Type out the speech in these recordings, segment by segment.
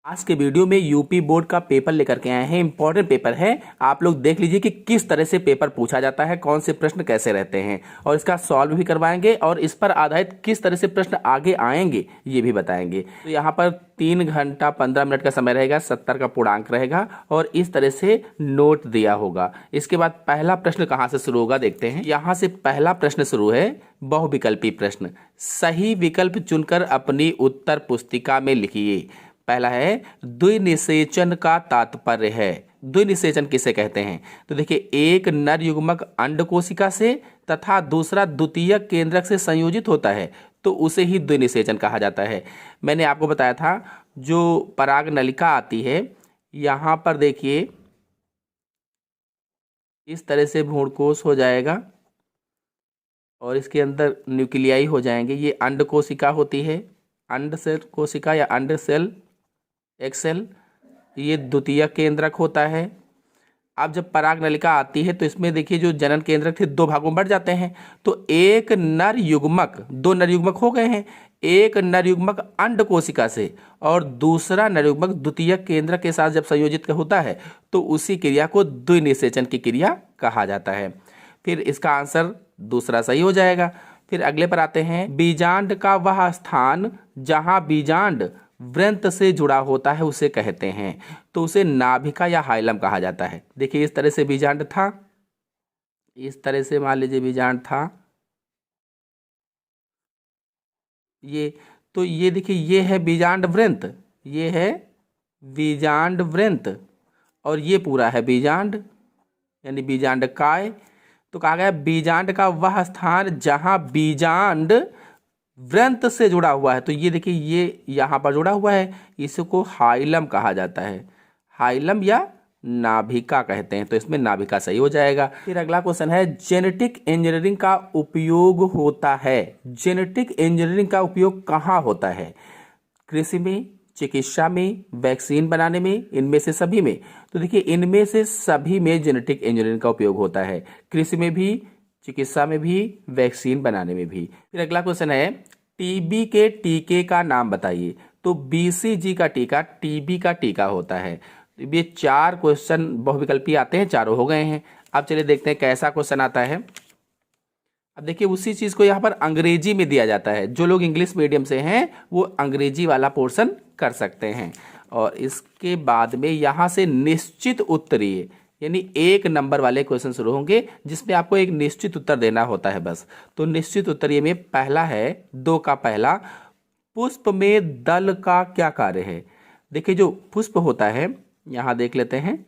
आज के वीडियो में यूपी बोर्ड का पेपर लेकर के आए हैं। इंपॉर्टेंट पेपर है, आप लोग देख लीजिए कि किस तरह से पेपर पूछा जाता है, कौन से प्रश्न कैसे रहते हैं और इसका सॉल्व भी करवाएंगे और इस पर आधारित किस तरह से प्रश्न आगे आएंगे ये भी बताएंगे। तो यहाँ पर 3 घंटा 15 मिनट का समय रहेगा, 70 का पूर्णांक रहेगा और इस तरह से नोट दिया होगा। इसके बाद पहला प्रश्न कहाँ से शुरू होगा देखते हैं। यहाँ से पहला प्रश्न शुरू है बहुविकल्पी प्रश्न। सही विकल्प चुनकर अपनी उत्तर पुस्तिका में लिखिए। पहला है द्विनिषेचन का तात्पर्य है। द्विनिषेचन किसे कहते हैं? तो देखिए, एक नर युग्मक अंड कोशिका से तथा दूसरा द्वितीयक केंद्रक से संयोजित होता है तो उसे ही द्विनिषेचन कहा जाता है। मैंने आपको बताया था जो पराग नलिका आती है, यहाँ पर देखिए इस तरह से भ्रूणकोश हो जाएगा और इसके अंदर न्यूक्लियाई हो जाएंगे। ये अंड कोशिका होती है, अंड सेल कोशिका या अंड सेल एक्सेल, ये द्वितीयक केंद्रक होता है। अब जब पराग नलिका आती है तो इसमें देखिए जो जनन केंद्रक थे 2 भागों में बढ़ जाते हैं। तो एक नर युग्मक, 2 नर युग्मक हो गए हैं, एक नर युग्मक अंड कोशिका से और दूसरा नर युग्मक द्वितीयक केंद्रक के साथ जब संयोजित होता है तो उसी क्रिया को द्विनिषेचन की क्रिया कहा जाता है। फिर इसका आंसर दूसरा सही हो जाएगा। फिर अगले पर आते हैं, बीजांड का वह स्थान जहां बीजांड वृंत से जुड़ा होता है उसे कहते हैं। तो उसे नाभिका या हाइलम कहा जाता है। देखिए इस तरह से बीजांड था, इस तरह से मान लीजिए बीजांड था ये, तो ये देखिए ये है बीजांड वृंत, ये है बीजांड वृंत और ये पूरा है बीजांड यानी बीजांड काय। तो कहा गया बीजांड का वह स्थान जहां बीजांड वृंत से जुड़ा हुआ है। तो ये देखिए ये यहाँ पर जुड़ा हुआ है, इसको हाइलम कहा जाता है, हाइलम या नाभिका कहते हैं। तो इसमें नाभिका सही हो जाएगा। फिर अगला क्वेश्चन है, जेनेटिक इंजीनियरिंग का उपयोग होता है। जेनेटिक इंजीनियरिंग का उपयोग कहाँ होता है? कृषि में, चिकित्सा में, वैक्सीन बनाने में, इनमें से सभी में? तो देखिए इनमें से सभी में जेनेटिक इंजीनियरिंग का उपयोग होता है, कृषि में भी, चिकित्सा में भी, वैक्सीन बनाने में भी। फिर अगला क्वेश्चन है, टीबी के टीके का नाम बताइए। तो बीसीजी का टीका टीबी का टीका होता है। तो ये 4 क्वेश्चन बहुविकल्पी आते हैं, चारों हो गए हैं। अब चलिए देखते हैं कैसा क्वेश्चन आता है। अब देखिए उसी चीज को यहाँ पर अंग्रेजी में दिया जाता है। जो लोग इंग्लिश मीडियम से हैं वो अंग्रेजी वाला पोर्शन कर सकते हैं। और इसके बाद में यहाँ से निश्चित उत्तरीय यानी 1 नंबर वाले क्वेश्चन शुरू होंगे जिसमें आपको एक निश्चित उत्तर देना होता है बस। तो निश्चित उत्तरीय में पहला है 2 का पहला, पुष्प में दल का क्या कार्य है? देखिए जो पुष्प होता है यहाँ देख लेते हैं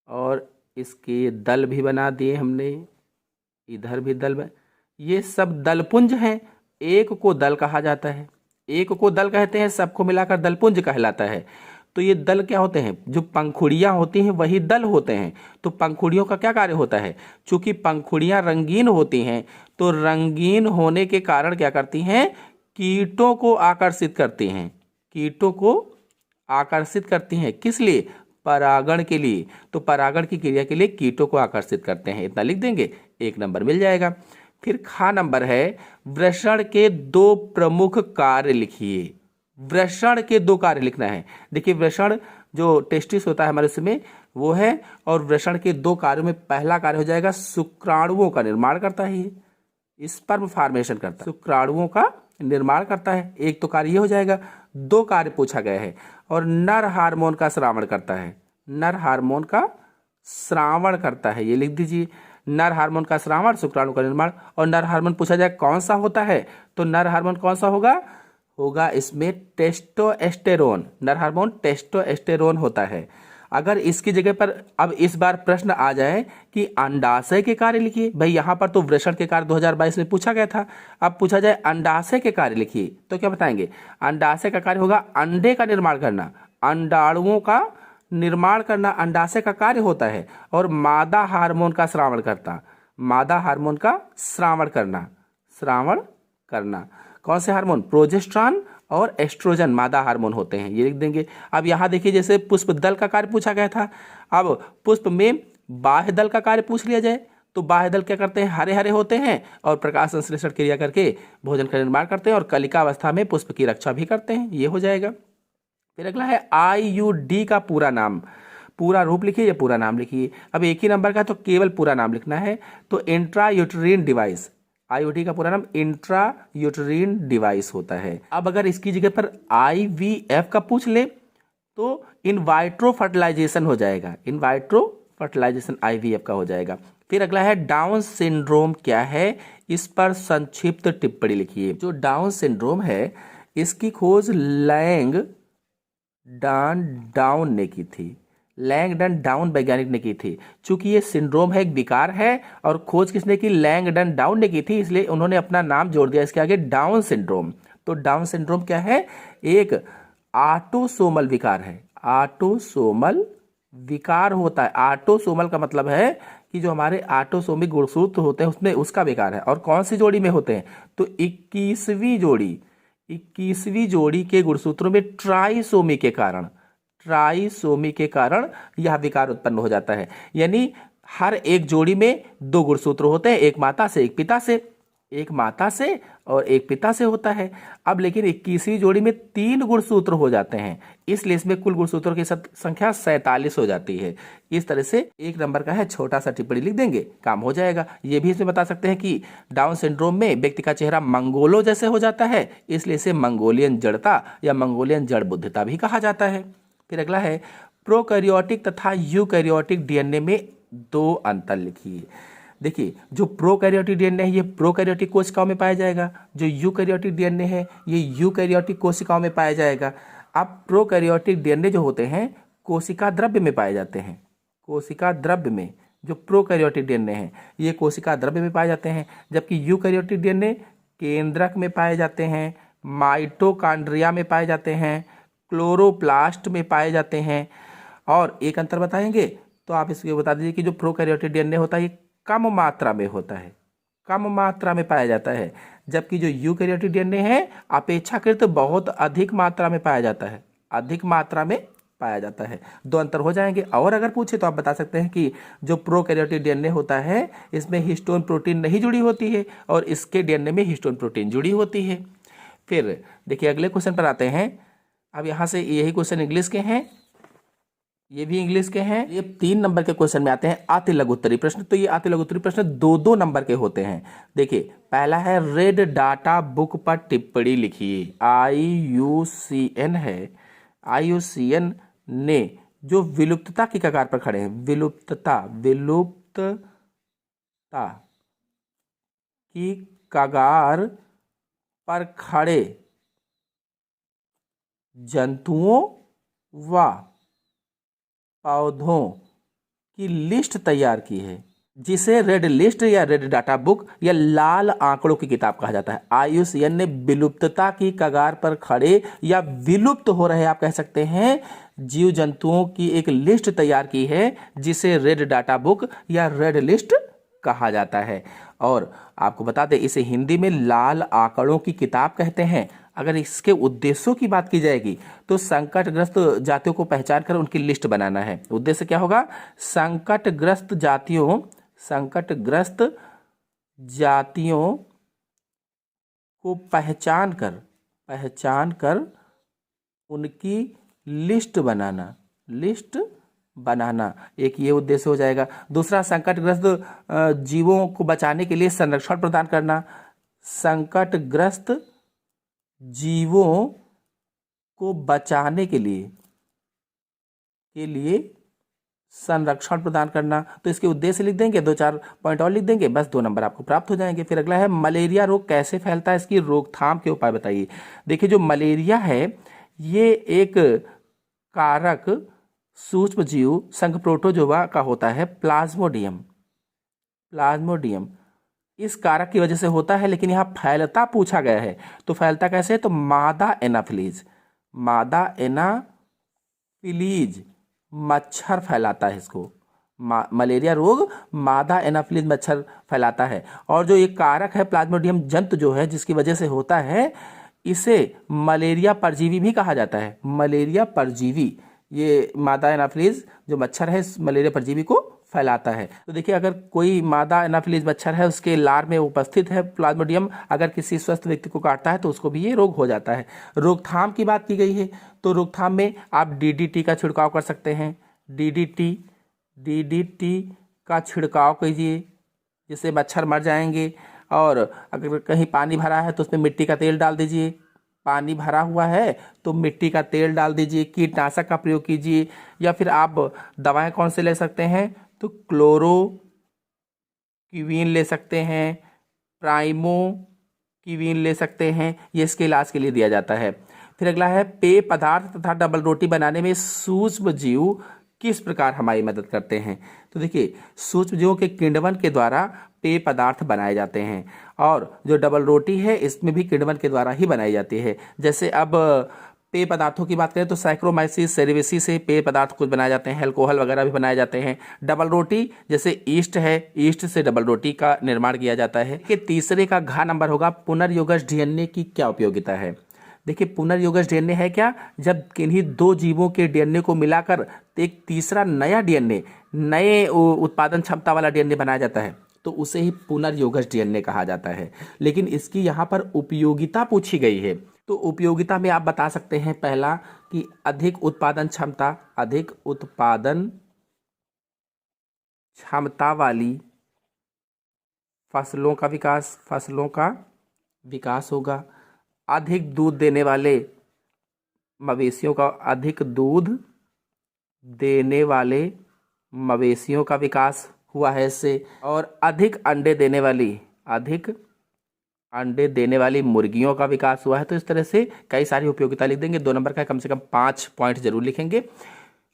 और इसके दल भी बना दिए हमने, इधर भी दल ये सब दलपुंज हैं। एक को दल कहा जाता है, एक को दल कहते हैं, सबको मिलाकर दलपुंज कहलाता है। तो ये दल क्या होते हैं? जो पंखुड़ियां होती हैं वही दल होते हैं। तो पंखुड़ियों का क्या कार्य होता है? चूंकि पंखुड़ियां रंगीन होती हैं तो रंगीन होने के कारण क्या करती हैं? कीटों को आकर्षित करती हैं, कीटों को आकर्षित करती हैं। किस लिए? परागण के लिए। तो परागण की क्रिया के लिए कीटों को आकर्षित करते हैं। इतना लिख देंगे, 1 नंबर मिल जाएगा। फिर खा नंबर है, वृषण के 2 प्रमुख कार्य लिखिए। वृषण के 2 कार्य लिखना है। देखिए वृषण जो टेस्टिस होता है हमारे उसमें वो है, और वृषण के 2 कार्यों में पहला कार्य हो जाएगा शुक्राणुओं का निर्माण करता है, ये स्पर्म फॉर्मेशन करता है, शुक्राणुओं का निर्माण करता है। एक तो कार्य ये हो जाएगा। 2 कार्य पूछा गया है। और नर हार्मोन का श्रावण करता है, नर हार्मोन का श्रावण करता है, ये लिख दीजिए। नर हार्मोन का श्रावण, शुक्राणु का निर्माण। और नर हार्मोन पूछा जाए कौन सा होता है, तो नर हार्मोन कौन सा होगा इसमें टेस्टोस्टेरोन। नर हार्मोन टेस्टोस्टेरोन होता है। अगर इसकी जगह पर अब इस बार प्रश्न आ जाए कि अंडाशय के कार्य लिखिए, भाई यहाँ पर तो वृषण के कार्य 2022 में पूछा गया था, अब पूछा जाए अंडाशय के कार्य लिखिए तो क्या बताएंगे? अंडाशय का कार्य होगा अंडे का निर्माण करना, अंडाणुओं का निर्माण करना अंडाशय का कार्य होता है। और मादा हार्मोन का श्रावण करता, मादा हार्मोन का श्रावण करना। कौन से हार्मोन? प्रोजेस्टेरॉन और एस्ट्रोजन मादा हार्मोन होते हैं, ये लिख देंगे। अब यहाँ देखिए जैसे पुष्प दल का कार्य पूछा गया था, अब पुष्प में बाह्य दल का कार्य पूछ लिया जाए तो बाह्य दल क्या करते हैं, हरे हरे होते हैं और प्रकाश संश्लेषण क्रिया करके भोजन का निर्माण करते हैं और कलिका अवस्था में पुष्प की रक्षा भी करते हैं। ये हो जाएगा। फिर अगला है IUD का पूरा नाम, पूरा रूप लिखिए या पूरा नाम लिखिए। अब एक ही नंबर का तो केवल पूरा नाम लिखना है। तो इंट्रायूटेरिन डिवाइस, IUD का पूरा नाम इंट्रायूटेरिन डिवाइस होता है। अब अगर इसकी जगह पर IVF का पूछ ले तो इन वाइट्रो फर्टिलाइजेशन हो जाएगा, इन वाइट्रो फर्टिलाइजेशन IVF का हो जाएगा। फिर अगला है डाउन सिंड्रोम क्या है, इस पर संक्षिप्त टिप्पणी लिखिए। जो डाउन सिंड्रोम है इसकी खोज लैंगडन डाउन ने की थी, लैंगडन डाउन वैज्ञानिक ने की थी। चूंकि ये सिंड्रोम है, एक विकार है और खोज किसने की, लैंगडन डाउन ने की थी, इसलिए उन्होंने अपना नाम जोड़ दिया इसके आगे डाउन सिंड्रोम। तो डाउन सिंड्रोम क्या है, एक ऑटोसोमल विकार है, ऑटोसोमल विकार होता है। ऑटोसोमल का मतलब है कि जो हमारे ऑटोसोमिक गुणसूत्र होते हैं उसमें उसका विकार है। और कौन सी जोड़ी में होते हैं, तो 21वीं जोड़ी के गुणसूत्रों में ट्राइसोमी के कारण यह विकार उत्पन्न हो जाता है। यानी हर एक जोड़ी में 2 गुणसूत्र होते हैं, एक माता से एक पिता से, एक माता से और एक पिता से होता है। अब लेकिन 21वीं जोड़ी में 3 गुणसूत्र हो जाते हैं, इसलिए इसमें कुल गुणसूत्रों की संख्या 47 हो जाती है। इस तरह से 1 नंबर का है, छोटा सा टिप्पणी लिख देंगे, काम हो जाएगा। ये भी इसमें बता सकते हैं कि डाउन सिंड्रोम में व्यक्ति का चेहरा मंगोलो जैसे हो जाता है, इसलिए इसे मंगोलियन जड़ता या मंगोलियन जड़ बुद्धिता भी कहा जाता है। फिर अगला है प्रोकैरियोटिक तथा यूकैरियोटिक DNA में 2 अंतर लिखिए। देखिए, जो प्रोकैरियोटिक DNA है ये प्रोकैरियोटिक कोशिकाओं में पाया जाएगा, जो यूकैरियोटिक DNA है ये यूकैरियोटिक कोशिकाओं में पाया जाएगा। अब प्रोकैरियोटिक DNA जो होते हैं कोशिका द्रव्य में पाए जाते हैं, कोशिका द्रव्य में जो प्रोकैरियोटिक DNA है ये कोशिका द्रव्य में पाए जाते हैं, जबकि यूकैरियोटिक DNA केंद्रक में पाए जाते हैं, माइटोकॉन्ड्रिया में पाए जाते हैं, क्लोरोप्लास्ट में पाए जाते हैं। और एक अंतर बताएंगे तो आप इसको बता दीजिए कि जो प्रोकैरियोटिक DNA होता है ये कम मात्रा में होता है, कम मात्रा में पाया जाता है, जबकि जो यूकैरियोटिक DNA है अपेक्षाकृत बहुत अधिक मात्रा में पाया जाता है, अधिक मात्रा में पाया जाता है। 2 अंतर हो जाएंगे। और अगर पूछे तो आप बता सकते हैं कि जो प्रोकैरियोटिक DNA होता है इसमें हिस्टोन प्रोटीन नहीं जुड़ी होती है और इसके DNA में हिस्टोन प्रोटीन जुड़ी होती है। फिर देखिए अगले क्वेश्चन पर आते हैं। अब यहाँ से यही क्वेश्चन इंग्लिश के हैं, ये भी इंग्लिश के हैं। ये 3 नंबर के क्वेश्चन में आते हैं अति लघु उत्तरीय प्रश्न। तो ये अति लघु उत्तरीय प्रश्न 2-2 नंबर के होते हैं। देखिए पहला है रेड डाटा बुक पर टिप्पणी लिखिए। IUCN है, IUCN ने जो विलुप्तता की कगार पर खड़े हैं, विलुप्तता की कगार पर खड़े जंतुओं व पौधों की लिस्ट तैयार की है, जिसे रेड लिस्ट या रेड डाटा बुक या लाल आंकड़ों की किताब कहा जाता है। IUCN ने विलुप्तता की कगार पर खड़े या विलुप्त हो रहे आप कह सकते हैं जीव जंतुओं की एक लिस्ट तैयार की है, जिसे रेड डाटा बुक या रेड लिस्ट कहा जाता है। और आपको बता दें इसे हिंदी में लाल आंकड़ों की किताब कहते हैं। अगर इसके उद्देश्यों की बात की जाएगी तो संकटग्रस्त जातियों को पहचान कर उनकी लिस्ट बनाना है। उद्देश्य क्या होगा, संकटग्रस्त जातियों को पहचान कर उनकी लिस्ट बनाना, एक ये उद्देश्य हो जाएगा। दूसरा, संकटग्रस्त जीवों को बचाने के लिए संरक्षण प्रदान करना, संकटग्रस्त जीवों को बचाने के लिए संरक्षण प्रदान करना। तो इसके उद्देश्य लिख देंगे, 2-4 पॉइंट और लिख देंगे, बस 2 नंबर आपको प्राप्त हो जाएंगे। फिर अगला है मलेरिया रोग कैसे फैलता है, इसकी रोकथाम के उपाय बताइए। देखिए जो मलेरिया है ये एक कारक सूक्ष्म जीव संघ प्रोटोजोआ का होता है, प्लाज्मोडियम। इस कारक की वजह से होता है, लेकिन यहाँ फैलता पूछा गया है तो फैलता कैसे है, तो मादा एनाफिलीज मच्छर फैलाता है इसको। मलेरिया रोग मादा एनाफिलीज मच्छर फैलाता है। और जो ये कारक है प्लाज्मोडियम जंतु जो है जिसकी वजह से होता है, इसे मलेरिया परजीवी भी कहा जाता है। मलेरिया परजीवी, ये मादा एनाफिलीज जो मच्छर है इस मलेरिया परजीवी को फैलाता है। तो देखिए, अगर कोई मादा एनाफिलीज मच्छर है, उसके लार में उपस्थित है प्लाज्मोडियम, अगर किसी स्वस्थ व्यक्ति को काटता है तो उसको भी ये रोग हो जाता है। रोकथाम की बात की गई है, तो रोकथाम में आप डीडीटी का छिड़काव कर सकते हैं। डीडीटी का छिड़काव कीजिए, जिससे मच्छर मर जाएंगे। और अगर कहीं पानी भरा है तो उसमें मिट्टी का तेल डाल दीजिए। पानी भरा हुआ है तो मिट्टी का तेल डाल दीजिए। कीटनाशक का प्रयोग कीजिए, या फिर आप दवाएं कौन से ले सकते हैं, तो क्लोरोक्विन ले सकते हैं, प्राइमोक्विन ले सकते हैं। ये इसके इलाज के लिए दिया जाता है। फिर अगला है, पेय पदार्थ तथा डबल रोटी बनाने में सूक्ष्म जीव किस प्रकार हमारी मदद करते हैं। तो देखिए, सूक्ष्म जीवों के किण्वन के द्वारा पेय पदार्थ बनाए जाते हैं, और जो डबल रोटी है इसमें भी किण्वन के द्वारा ही बनाई जाती है। जैसे अब पेय पदार्थों की बात करें तो साइक्रोमाइसिस सेरेविसी से पेय पदार्थ कुछ बनाए जाते हैं, अल्कोहल वगैरह भी बनाए जाते हैं। डबल रोटी जैसे ईस्ट है, ईस्ट से डबल रोटी का निर्माण किया जाता है। कि तीसरे का घ नंबर होगा, पुनर्योगज डीएनए की क्या उपयोगिता है। देखिए, पुनर्योगज डीएनए है क्या, जब किन्हीं दो जीवों के डीएनए को मिलाकर एक तीसरा नया डीएनए, नए उत्पादन क्षमता वाला डीएनए बनाया जाता है, तो उसे ही पुनर्योगज डीएनए कहा जाता है। लेकिन इसकी यहाँ पर उपयोगिता पूछी गई है, तो उपयोगिता में आप बता सकते हैं पहला कि अधिक उत्पादन क्षमता, अधिक उत्पादन क्षमता वाली फसलों का विकास होगा। अधिक दूध देने वाले मवेशियों का, अधिक दूध देने वाले मवेशियों का विकास हुआ है इससे। और अधिक अंडे देने वाली मुर्गियों का विकास हुआ है। तो इस तरह से कई सारी उपयोगिता लिख देंगे। 2 नंबर का कम से कम 5 पॉइंट जरूर लिखेंगे।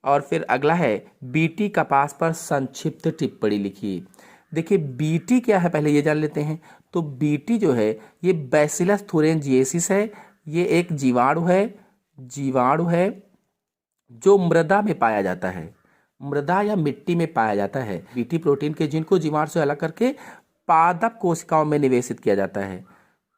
और फिर अगला है, बीटी कपास पर संक्षिप्त टिप्पणी लिखिए। देखिए, बीटी क्या है पहले ये जान लेते हैं। तो बीटी जो है ये बैसिलस थुरिनजिएसिस है। ये एक जीवाणु है जो मृदा में पाया जाता है, मृदा या मिट्टी में पाया जाता है। बीटी प्रोटीन के जीन को जीवाणु से अलग करके पादप कोशिकाओं में निवेशित किया जाता है।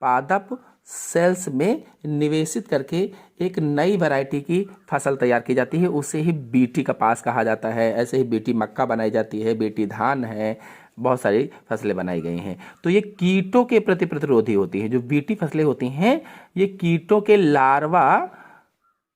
पादप सेल्स में निवेशित करके एक नई वैरायटी की फसल तैयार की जाती है, उसे ही बीटी कपास कहा जाता है। ऐसे ही बीटी मक्का बनाई जाती है, बीटी धान है, बहुत सारी फसलें बनाई गई हैं। तो ये कीटों के प्रति प्रतिरोधी होती हैं। जो बीटी फसलें होती हैं ये कीटों के लार्वा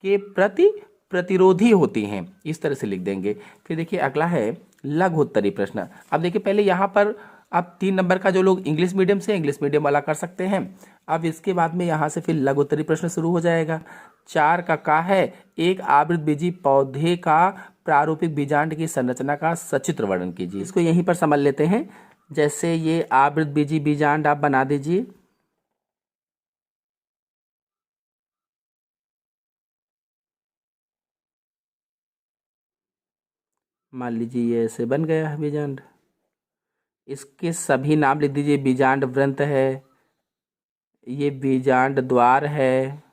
के प्रति प्रतिरोधी होती हैं। इस तरह से लिख देंगे। फिर देखिए, अगला है लघु उत्तरीय प्रश्न। अब देखिए, पहले यहाँ पर आप 3 नंबर का जो लोग इंग्लिश मीडियम से, इंग्लिश मीडियम वाला कर सकते हैं। अब इसके बाद में यहाँ से फिर लघु उत्तरीय प्रश्न शुरू हो जाएगा। 4 का है, एक आवृत बीजी पौधे का प्रारूपिक बीजांड की संरचना का सचित्र वर्णन कीजिए। इसको यहीं पर समझ लेते हैं। जैसे ये आवृत बीजी बीजांड आप बना दीजिए। मान लीजिए ये ऐसे बन गया है बीजांड। इसके सभी नाम लिख दीजिए। बीजांड वृंत है, ये बीजांड द्वार है,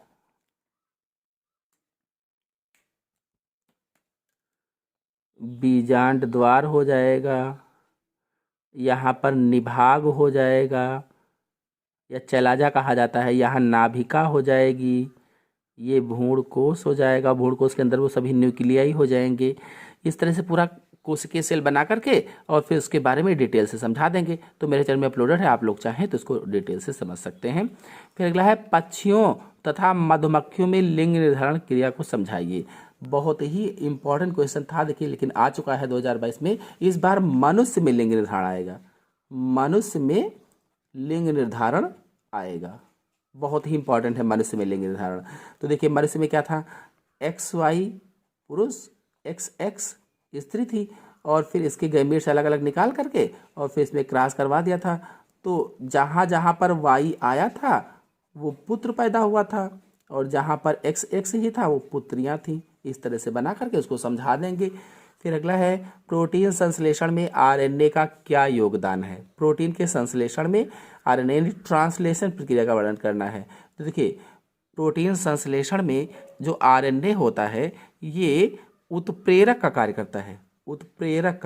बीजांड द्वार हो जाएगा, यहाँ पर निभाग हो जाएगा या चलाजा कहा जाता है, यहाँ नाभिका हो जाएगी, ये भ्रूणकोश हो जाएगा, भ्रूणकोश के अंदर वो सभी न्यूक्लियाई हो जाएंगे। इस तरह से पूरा कोशिकीय सेल बना करके और फिर उसके बारे में डिटेल से समझा देंगे। तो मेरे चैनल में अपलोडेड है, आप लोग चाहें तो इसको डिटेल से समझ सकते हैं। फिर अगला है, पक्षियों तथा मधुमक्खियों में लिंग निर्धारण क्रिया को समझाइए। बहुत ही इंपॉर्टेंट क्वेश्चन था, देखिए, लेकिन आ चुका है 2022 में। इस बार मनुष्य में लिंग निर्धारण आएगा, मनुष्य में लिंग निर्धारण आएगा। बहुत ही इंपॉर्टेंट है मनुष्य में लिंग निर्धारण। तो देखिए, मनुष्य में क्या था, XY पुरुष, XX स्त्री थी, और फिर इसके गैमेट्स अलग अलग निकाल करके और फिर इसमें क्रॉस करवा दिया था। तो जहाँ जहाँ पर Y आया था वो पुत्र पैदा हुआ था, और जहाँ पर XX ही था वो पुत्रियाँ थीं। इस तरह से बना करके उसको समझा देंगे। फिर अगला है, प्रोटीन संश्लेषण में RNA का क्या योगदान है। प्रोटीन के संश्लेषण में RNA ट्रांसलेशन प्रक्रिया का वर्णन करना है। तो देखिए, प्रोटीन संश्लेषण में जो RNA होता है ये उत्प्रेरक का कार्य करता है, उत्प्रेरित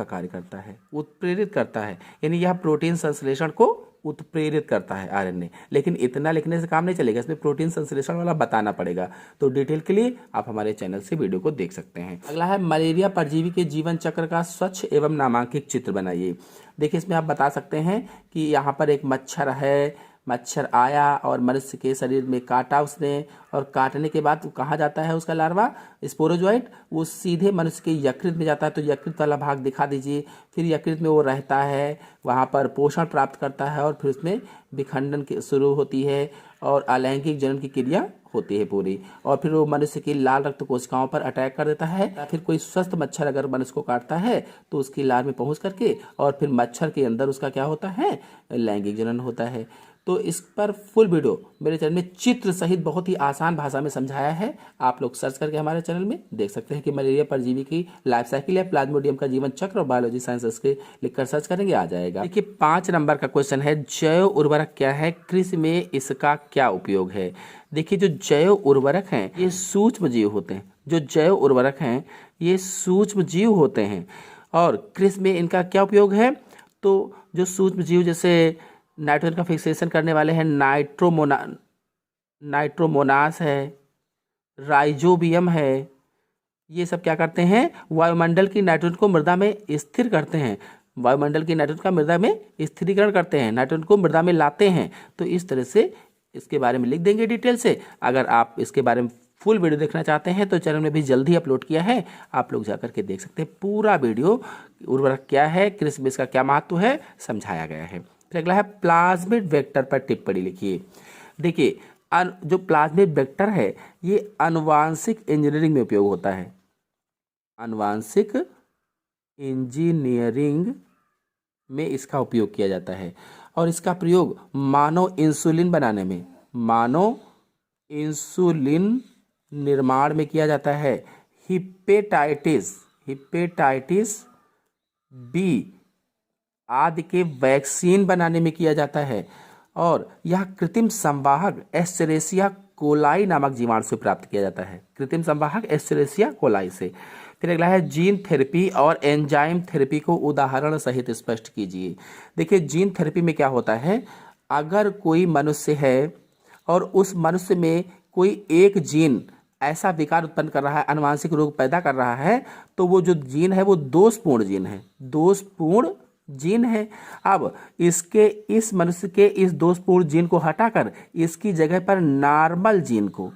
करता है। यानी यह प्रोटीन संश्लेषण को उत्प्रेरित करता है आरएनए। लेकिन इतना लिखने से काम नहीं चलेगा, इसमें प्रोटीन संश्लेषण वाला बताना पड़ेगा। तो डिटेल के लिए आप हमारे चैनल से वीडियो को देख सकते हैं। अगला है मलेरिया परजीवी के जीवन चक्र का स्वच्छ एवं नामांकित चित्र बनाइए। देखिए इसमें आप बता सकते हैं कि यहाँ पर एक मच्छर है, मच्छर आया और मनुष्य के शरीर में काटा उसने, और काटने के बाद कहाँ जाता है उसका लार्वा, स्पोरोजोइट, वो सीधे मनुष्य के यकृत में जाता है। तो यकृत वाला भाग दिखा दीजिए। फिर यकृत में वो रहता है, वहाँ पर पोषण प्राप्त करता है और फिर उसमें विखंडन की शुरू होती है और अलैंगिक जनन की क्रिया होती है पूरी, और फिर वो मनुष्य की लाल रक्त कोशिकाओं पर अटैक कर देता है। फिर कोई स्वस्थ मच्छर अगर मनुष्य को काटता है तो उसकी लार में पहुंच करके और फिर मच्छर के अंदर उसका क्या होता है, लैंगिक जनन होता है। तो इस पर फुल वीडियो मेरे चैनल में चित्र सहित बहुत ही आसान भाषा में समझाया है। आप लोग सर्च करके हमारे चैनल में देख सकते हैं कि मलेरिया परजीवी की लाइफ साइकिल या प्लाज्मोडियम का जीवन चक्र और बायोलॉजी साइंस के लिखकर सर्च करेंगे, आ जाएगा। देखिए 5 नंबर का क्वेश्चन है, जैव उर्वरक क्या है, कृषि में इसका क्या उपयोग है। देखिए जो जैव उर्वरक हैं ये सूक्ष्म जीव होते हैं। जो जैव उर्वरक हैं ये सूक्ष्म जीव होते हैं और कृषि में इनका क्या उपयोग है। तो जो सूक्ष्म जीव जैसे नाइट्रोजन का फिक्सेशन करने वाले हैं, नाइट्रोमोनास है, राइजोबियम है, ये सब क्या करते हैं, वायुमंडल की नाइट्रोजन को मृदा में स्थिर करते हैं। वायुमंडल की नाइट्रोजन का मृदा में स्थिरीकरण करते हैं, नाइट्रोजन को मृदा में लाते हैं। तो इस तरह से इसके बारे में लिख देंगे डिटेल से। अगर आप इसके बारे में फुल वीडियो देखना चाहते हैं तो चैनल में भी जल्दी अपलोड किया है, आप लोग जाकर के देख सकते हैं। पूरा वीडियो उर्वरक क्या है, कृषि में इसका क्या महत्व है, समझाया गया है। फिर अगला है प्लाज्मिड वेक्टर पर टिप्पणी लिखिए। देखिए जो प्लाज्मिड वेक्टर है ये आनुवांशिक इंजीनियरिंग में उपयोग होता है। आनुवांशिक इंजीनियरिंग में इसका उपयोग किया जाता है और इसका प्रयोग मानव इंसुलिन बनाने में, मानव इंसुलिन निर्माण में किया जाता है। हिपेटाइटिस बी आदि के वैक्सीन बनाने में किया जाता है और यह कृत्रिम संवाहक एस्चेरेसिया कोलाई नामक जीवाणु से प्राप्त किया जाता है। कृत्रिम संवाहक एस्चेरेसिया कोलाई से। फिर अगला है जीन थेरेपी और एंजाइम थेरेपी को उदाहरण सहित स्पष्ट कीजिए। देखिए जीन थेरेपी में क्या होता है, अगर कोई मनुष्य है और उस मनुष्य में कोई एक जीन ऐसा विकार उत्पन्न कर रहा है, आनुवांशिक रोग पैदा कर रहा है, तो वो जो जीन है वो दोषपूर्ण जीन है, दोषपूर्ण जीन है। अब इसके इस मनुष्य के इस दोषपूर्ण जीन को हटाकर इसकी जगह पर नॉर्मल जीन को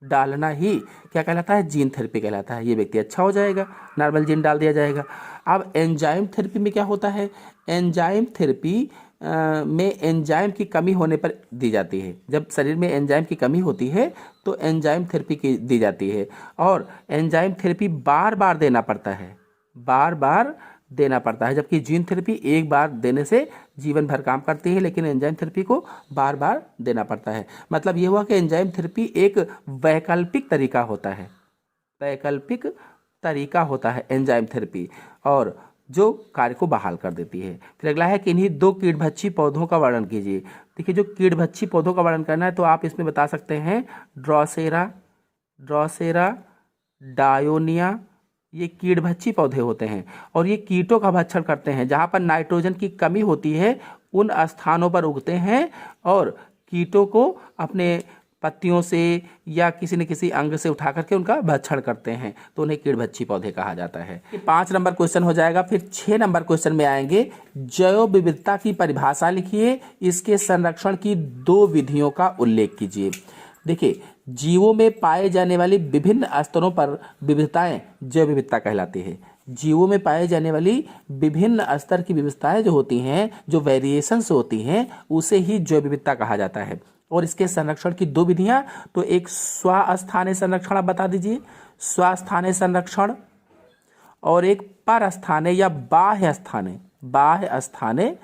डालना ही क्या कहलाता है, जीन थेरेपी कहलाता है। ये व्यक्ति अच्छा हो जाएगा, नॉर्मल जीन डाल दिया जाएगा। अब एंजाइम थेरेपी में क्या होता है, एंजाइम थेरेपी में एंजाइम की कमी होने पर दी जाती है। जब शरीर में एंजाइम की कमी होती है तो एंजाइम थेरेपी की दी जाती है और एंजाइम थेरेपी बार बार देना पड़ता है, बार बार देना पड़ता है। जबकि जीन थेरेपी एक बार देने से जीवन भर काम करती है, लेकिन एंजाइम थेरेपी को बार बार देना पड़ता है। मतलब ये हुआ कि एंजाइम थेरेपी एक वैकल्पिक तरीका होता है, वैकल्पिक तरीका होता है एंजाइम थेरेपी, और जो कार्य को बहाल कर देती है। फिर अगला है कि इन्हीं 2 कीटभक्षी पौधों का वर्णन कीजिए। देखिए जो कीटभक्षी पौधों का वर्णन करना है तो आप इसमें बता सकते हैं ड्रॉसेरा डायोनिया, ये कीटभक्षी पौधे होते हैं और ये कीटों का भक्षण करते हैं। जहाँ पर नाइट्रोजन की कमी होती है उन स्थानों पर उगते हैं और कीटों को अपने पत्तियों से या किसी न किसी अंग से उठा करके उनका भक्षण करते हैं, तो उन्हें कीटभक्षी पौधे कहा जाता है। 5 नंबर क्वेश्चन हो जाएगा। फिर 6 नंबर क्वेश्चन में आएंगे, जैव विविधता की परिभाषा लिखिए, इसके संरक्षण की 2 विधियों का उल्लेख कीजिए। देखिए जीवों में पाए जाने वाली विभिन्न स्तरों पर विविधताएं जैव विविधता कहलाती है। जीवों में पाए जाने वाली विभिन्न स्तर की विविधताएं जो होती हैं, जो वेरिएशंस होती हैं, उसे ही जैव विविधता कहा जाता है। और इसके संरक्षण की 2 विधियां, तो एक स्वस्थानीय संरक्षण आप बता दीजिए, स्वस्थानीय संरक्षण, और एक परस्थानीय या बाह्य स्थानीय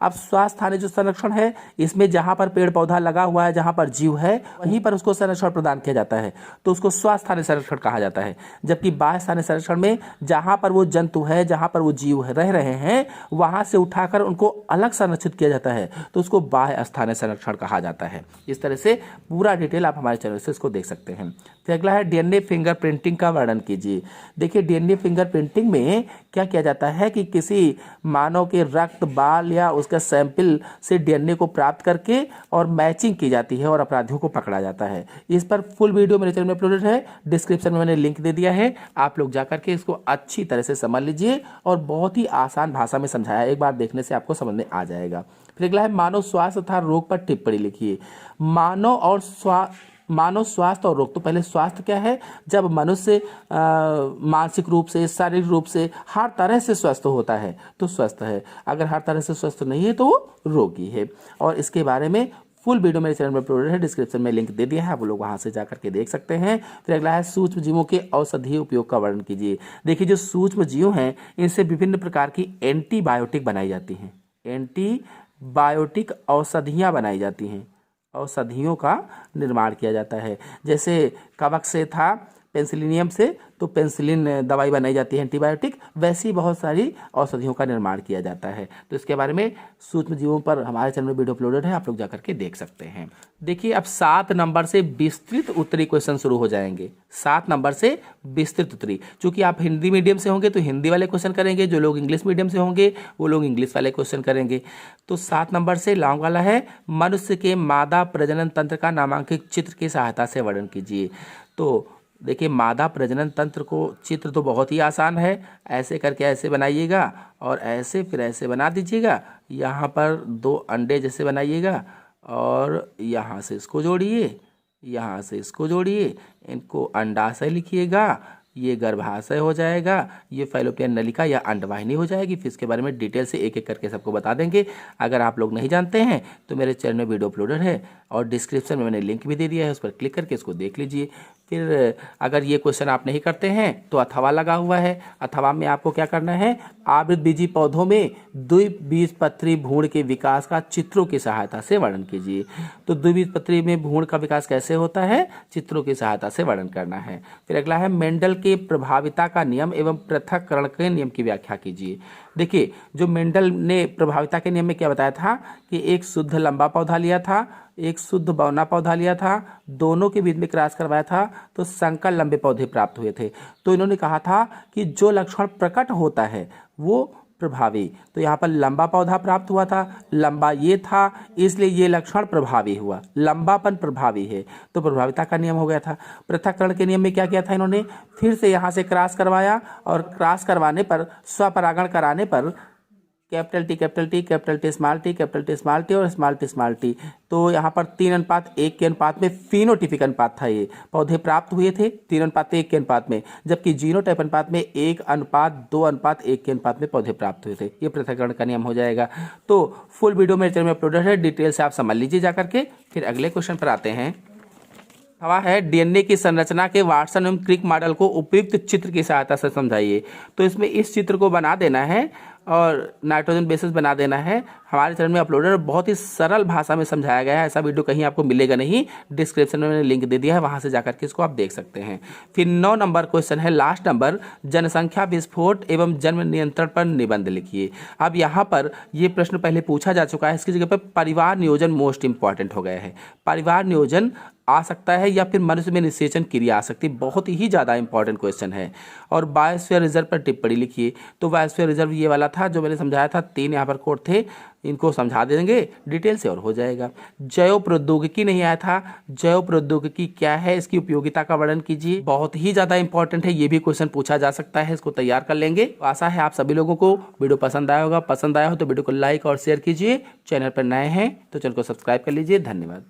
अब स्वास्थ्य जो संरक्षण है इसमें जहां पर पेड़ पौधा लगा हुआ है, जहां पर जीव है, वहीं पर उसको संरक्षण प्रदान किया जाता है, तो उसको स्वास्थ्य संरक्षण कहा जाता है। जबकि बाह्य स्थानीय संरक्षण में जहां पर वो जंतु है, जहां पर वो जीव रह रहे हैं, वहां से उठाकर उनको अलग संरक्षित किया जाता है, तो उसको बाह्य स्थानीय संरक्षण कहा जाता है। इस तरह से पूरा डिटेल आप हमारे चैनल से इसको देख सकते हैं। फिर अगला है डीएनए फिंगरप्रिंटिंग का वर्णन कीजिए। देखिए डीएनए फिंगरप्रिंटिंग में क्या किया जाता है कि किसी मानव के रक्त, बाल सवाल या उसका सैंपल से डीएनए को प्राप्त करके और मैचिंग की जाती है और अपराधियों को पकड़ा जाता है। इस पर फुल वीडियो मेरे चैनल में अपलोडेड है, डिस्क्रिप्शन में मैंने लिंक दे दिया है, आप लोग जाकर के इसको अच्छी तरह से समझ लीजिए और बहुत ही आसान भाषा में समझाया है, एक बार देखने से आपको समझ में आ जाएगा। फिर अगला है मानव स्वास्थ्य तथा रोग पर टिप्पणी लिखिए। मानव स्वास्थ्य और रोग, तो पहले स्वास्थ्य क्या है, जब मनुष्य मानसिक रूप से, शारीरिक रूप से हर तरह से स्वस्थ होता है तो स्वस्थ है, अगर हर तरह से स्वस्थ नहीं है तो वो रोगी है। और इसके बारे में फुल वीडियो मेरे चैनल पर अपलोडेड है, डिस्क्रिप्शन में लिंक दे दिया है, आप लोग वहां से जाकर के देख सकते हैं। फिर अगला है सूक्ष्म जीवों के औषधीय उपयोग का वर्णन कीजिए। देखिए जो सूक्ष्म जीव हैं इनसे विभिन्न प्रकार की एंटीबायोटिक बनाई जाती हैं, एंटीबायोटिक औषधियाँ बनाई जाती हैं, औषधियों का निर्माण किया जाता है। जैसे कवक से था पेंसिलिनियम से, तो पेंसिलिन दवाई बनाई जाती है एंटीबायोटिक, वैसी बहुत सारी औषधियों का निर्माण किया जाता है। तो इसके बारे में सूक्ष्म जीवों पर हमारे चैनल में वीडियो अपलोडेड है, आप लोग जाकर के देख सकते हैं। देखिए अब 7 नंबर से विस्तृत उत्तरी क्वेश्चन शुरू हो जाएंगे। 7 नंबर से विस्तृत उत्तरी, चूंकि आप हिंदी मीडियम से होंगे तो हिंदी वाले क्वेश्चन करेंगे, जो लोग इंग्लिश मीडियम से होंगे वो लोग इंग्लिश वाले क्वेश्चन करेंगे। तो 7 नंबर से लॉन्ग वाला है, मनुष्य के मादा प्रजनन तंत्र का नामांकित चित्र की सहायता से वर्णन कीजिए। तो देखिए मादा प्रजनन तंत्र को चित्र तो बहुत ही आसान है, ऐसे करके ऐसे बनाइएगा और ऐसे फिर ऐसे बना दीजिएगा, यहाँ पर 2 अंडे जैसे बनाइएगा और यहाँ से इसको जोड़िए, यहाँ से इसको जोड़िए, इनको अंडाशय लिखिएगा, ये गर्भाशय हो जाएगा, ये फैलोपियन नलिका या अंडवाहिनी हो जाएगी। फिर इसके बारे में डिटेल से एक एक करके सबको बता देंगे। अगर आप लोग नहीं जानते हैं तो मेरे चैनल में वीडियो अपलोडेड है और डिस्क्रिप्शन में मैंने लिंक भी दे दिया है, उस पर क्लिक करके इसको देख लीजिए। फिर अगर ये क्वेश्चन आप नहीं करते हैं तो अथवा लगा हुआ है, अथवा में आपको क्या करना है, आवृतबीजी पौधों में द्विबीजपत्री भ्रूण के विकास का चित्रों की सहायता से वर्णन कीजिए। तो द्विबीजपत्री में भ्रूण का विकास कैसे होता है, चित्रों की सहायता से वर्णन करना है। फिर अगला है मेंडल के प्रभाविता का नियम एवं पृथक्करण के नियम की व्याख्या कीजिए। देखिए जो मेंडल ने प्रभाविता के नियम में क्या बताया था कि एक शुद्ध लंबा पौधा लिया था, एक शुद्ध बौना पौधा लिया था, दोनों के बीच में क्रॉस करवाया था तो संकर लंबे पौधे प्राप्त हुए थे। तो इन्होंने कहा था कि जो लक्षण प्रकट होता है वो प्रभावी, तो यहाँ पर लंबा पौधा प्राप्त हुआ था, लंबा ये था इसलिए ये लक्षण प्रभावी हुआ, लंबापन प्रभावी है, तो प्रभाविता का नियम हो गया था। पृथक्करण के नियम में क्या किया था इन्होंने, फिर से यहाँ से क्रॉस करवाया और क्रॉस करवाने पर, स्वपरागण कराने पर capital T capital T capital T small T capital T small T और स्मॉल टी, तो यहाँ पर 3:1 के अनुपात में फिनोटिपिक अनुपात था, ये पौधे प्राप्त हुए थे 3:1 के अनुपात में, जबकि जीनोटाइप अनुपात में 1:2:1 के अनुपात में पौधे प्राप्त हुए थे। ये पृथक्करण का नियम हो जाएगा। तो फुल वीडियो मेरे चैनल में अपलोडेड है, डिटेल से आप समझ लीजिए जाकर के। फिर अगले क्वेश्चन पर आते हैं, हवा है डीएनए की संरचना के वाटसन एवं क्रिक मॉडल को उपयुक्त चित्र की सहायता से समझाइए। तो इसमें इस चित्र को बना देना है और नाइट्रोजन बेसिस बना देना है। हमारे चैनल में अपलोडेड बहुत ही सरल भाषा में समझाया गया है, ऐसा वीडियो कहीं आपको मिलेगा नहीं, डिस्क्रिप्शन में मैंने लिंक दे दिया है, वहां से जाकर के इसको आप देख सकते हैं। फिर 9 नंबर क्वेश्चन है, लास्ट नंबर, जनसंख्या विस्फोट एवं जन्म नियंत्रण पर निबंध लिखिए। अब यहाँ पर ये प्रश्न पहले पूछा जा चुका है, इसकी जगह पर परिवार नियोजन मोस्ट इंपॉर्टेंट हो गया है। परिवार नियोजन आ सकता है या फिर मनुष्य में निषेचन क्रिया आ सकती है, बहुत ही ज़्यादा इंपॉर्टेंट क्वेश्चन है। और बायोस्फीयर रिजर्व पर टिप्पणी लिखिए। तो बायोस्फीयर रिजर्व ये वाला था जो मैंने समझाया था, 3 यहाँ पर कोड थे, इनको समझा देंगे डिटेल से और हो जाएगा। जैव प्रौद्योगिकी नहीं आया था, जैव प्रौद्योगिकी क्या है, इसकी उपयोगिता का वर्णन कीजिए, बहुत ही ज़्यादा इंपॉर्टेंट है, ये भी क्वेश्चन पूछा जा सकता है, इसको तैयार कर लेंगे। आशा है आप सभी लोगों को वीडियो पसंद आया होगा, पसंद आया हो तो वीडियो को लाइक और शेयर कीजिए। चैनल पर नए हैं तो चैनल को सब्सक्राइब कर लीजिए। धन्यवाद।